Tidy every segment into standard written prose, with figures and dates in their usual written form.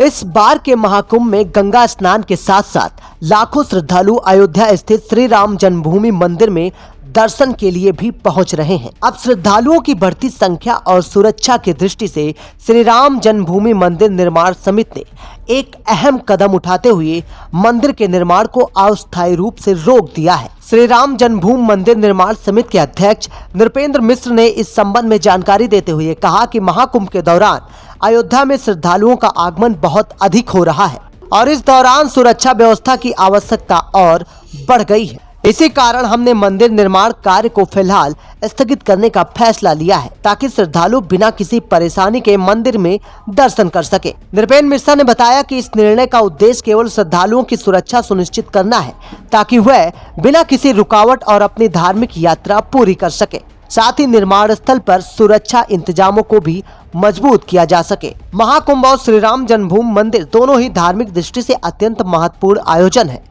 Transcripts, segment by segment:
इस बार के महाकुंभ में गंगा स्नान के साथ साथ लाखों श्रद्धालु अयोध्या स्थित श्री राम जन्मभूमि मंदिर में दर्शन के लिए भी पहुंच रहे हैं। अब श्रद्धालुओं की बढ़ती संख्या और सुरक्षा की दृष्टि से श्री राम जन्मभूमि मंदिर निर्माण समिति ने एक अहम कदम उठाते हुए मंदिर के निर्माण को अस्थायी रूप से रोक दिया है। श्री राम जन्मभूमि मंदिर निर्माण समिति के अध्यक्ष नृपेंद्र मिश्र ने इस संबंध में जानकारी देते हुए कहा कि महाकुंभ के दौरान अयोध्या में श्रद्धालुओं का आगमन बहुत अधिक हो रहा है और इस दौरान सुरक्षा व्यवस्था की आवश्यकता और बढ़ गई है। इसी कारण हमने मंदिर निर्माण कार्य को फिलहाल स्थगित करने का फैसला लिया है ताकि श्रद्धालु बिना किसी परेशानी के मंदिर में दर्शन कर सके। नृपेंद्र मिश्रा ने बताया कि इस निर्णय का उद्देश्य केवल श्रद्धालुओं की सुरक्षा सुनिश्चित करना है ताकि वह बिना किसी रुकावट और अपनी धार्मिक यात्रा पूरी कर सके। साथ ही निर्माण स्थल पर सुरक्षा इंतजामों को भी मजबूत किया जा सके। महाकुंभ और श्री राम जन्मभूमि मंदिर दोनों ही धार्मिक दृष्टि से अत्यंत महत्वपूर्ण आयोजन है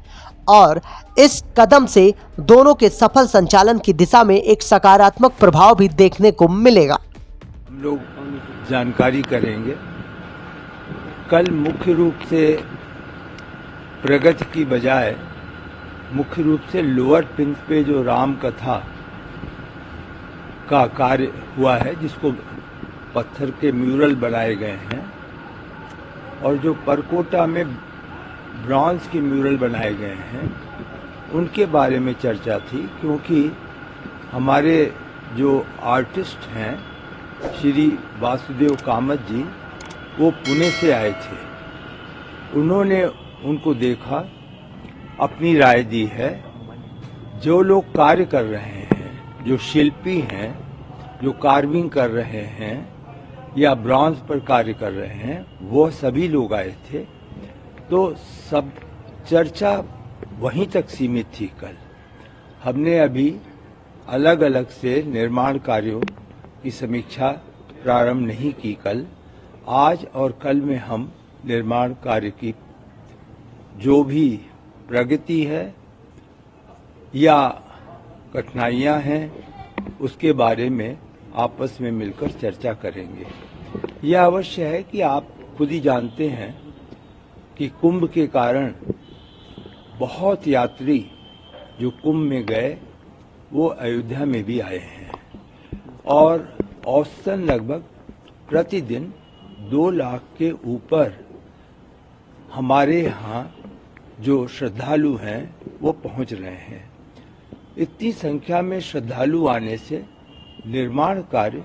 और इस कदम से दोनों के सफल संचालन की दिशा में एक सकारात्मक प्रभाव भी देखने को मिलेगा। हम लोग जानकारी करेंगे। कल मुख्य रूप से प्रगति की बजाय मुख्य रूप से लोअर पिंच पे जो राम कथा का कार्य हुआ है, जिसको पत्थर के म्यूरल बनाए गए हैं, और जो परकोटा में ब्रॉन्ज के म्यूरल बनाए गए हैं, उनके बारे में चर्चा थी। क्योंकि हमारे जो आर्टिस्ट हैं श्री वासुदेव कामत जी, वो पुणे से आए थे। उन्होंने उनको देखा, अपनी राय दी है। जो लोग कार्य कर रहे हैं, जो शिल्पी हैं, जो कार्विंग कर रहे हैं या ब्रॉन्ज पर कार्य कर रहे हैं, वो सभी लोग आए थे। तो सब चर्चा वहीं तक सीमित थी। कल हमने अभी अलग अलग से निर्माण कार्यों की समीक्षा प्रारंभ नहीं की। कल, आज और कल में हम निर्माण कार्य की जो भी प्रगति है या कठिनाइयां हैं, उसके बारे में आपस में मिलकर चर्चा करेंगे। यह अवश्य है कि आप खुद ही जानते हैं कि कुंभ के कारण बहुत यात्री जो कुंभ में गए वो अयोध्या में भी आए हैं और औसतन लगभग प्रतिदिन 2 लाख के ऊपर हमारे यहाँ जो श्रद्धालु हैं वो पहुँच रहे हैं। इतनी संख्या में श्रद्धालु आने से निर्माण कार्य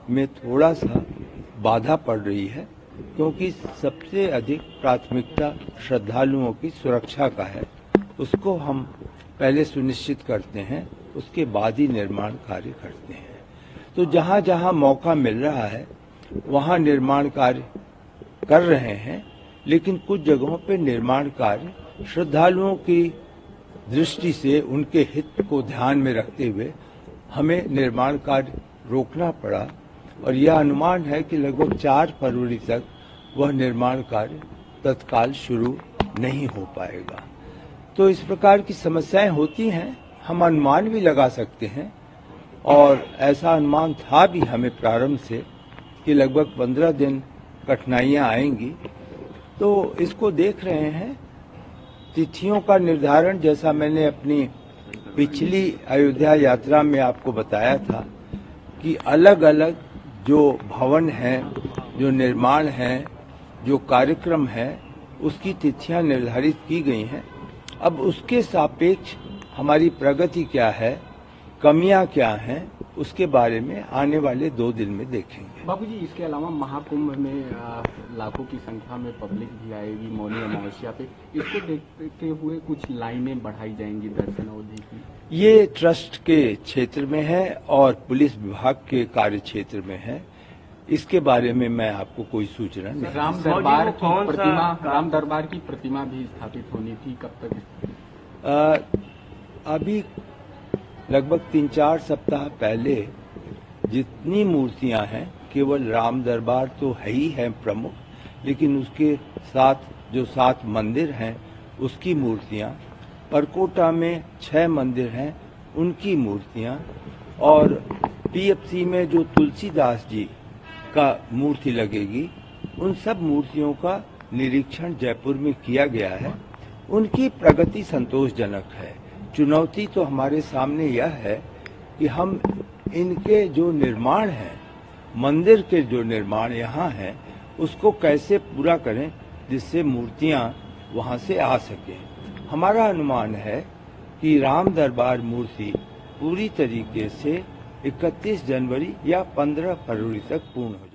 में थोड़ा सा बाधा पड़ रही है, क्योंकि सबसे अधिक प्राथमिकता श्रद्धालुओं की सुरक्षा का है। उसको हम पहले सुनिश्चित करते हैं, उसके बाद ही निर्माण कार्य करते हैं। तो जहाँ जहाँ मौका मिल रहा है वहाँ निर्माण कार्य कर रहे हैं, लेकिन कुछ जगहों पे निर्माण कार्य श्रद्धालुओं की दृष्टि से उनके हित को ध्यान में रखते हुए हमें निर्माण कार्य रोकना पड़ा और यह अनुमान है कि लगभग 4 फरवरी तक वह निर्माण कार्य तत्काल शुरू नहीं हो पाएगा। तो इस प्रकार की समस्याएं होती हैं, हम अनुमान भी लगा सकते हैं और ऐसा अनुमान था भी हमें प्रारंभ से कि लगभग 15 दिन कठिनाइयां आएंगी। तो इसको देख रहे हैं। तिथियों का निर्धारण, जैसा मैंने अपनी पिछली अयोध्या यात्रा में आपको बताया था कि अलग अलग जो भवन हैं, जो निर्माण हैं, जो कार्यक्रम है, उसकी तिथियां निर्धारित की गई हैं। अब उसके सापेक्ष हमारी प्रगति क्या है, कमियां क्या हैं, उसके बारे में आने वाले 2 दिन में देखेंगे। बाबूजी, इसके अलावा महाकुंभ में लाखों की संख्या में पब्लिक भी आएगी मौनी अमावस्या पे। इसको देखते हुए कुछ लाइनें बढ़ाई जाएंगी दर्शन अवधि की। ये ट्रस्ट के क्षेत्र में है और पुलिस विभाग के कार्य क्षेत्र में है। इसके बारे में मैं आपको कोई सूचना नहीं। राम दरबार की प्रतिमा भी स्थापित होनी थी, कब तक? अभी लगभग 3-4 सप्ताह पहले जितनी मूर्तियां हैं, केवल राम दरबार तो है ही है प्रमुख, लेकिन उसके साथ जो 7 मंदिर हैं उसकी मूर्तियां, परकोटा में 6 मंदिर हैं उनकी मूर्तियां, और पीएफसी में जो तुलसीदास जी का मूर्ति लगेगी, उन सब मूर्तियों का निरीक्षण जयपुर में किया गया है उनकी प्रगति संतोषजनक है। चुनौती तो हमारे सामने यह है कि हम इनके जो निर्माण है, मंदिर के जो निर्माण यहाँ है, उसको कैसे पूरा करें जिससे मूर्तियाँ वहाँ से आ सकें। हमारा अनुमान है कि राम दरबार मूर्ति पूरी तरीके से 31 जनवरी या 15 फरवरी तक पूर्ण हो जाए।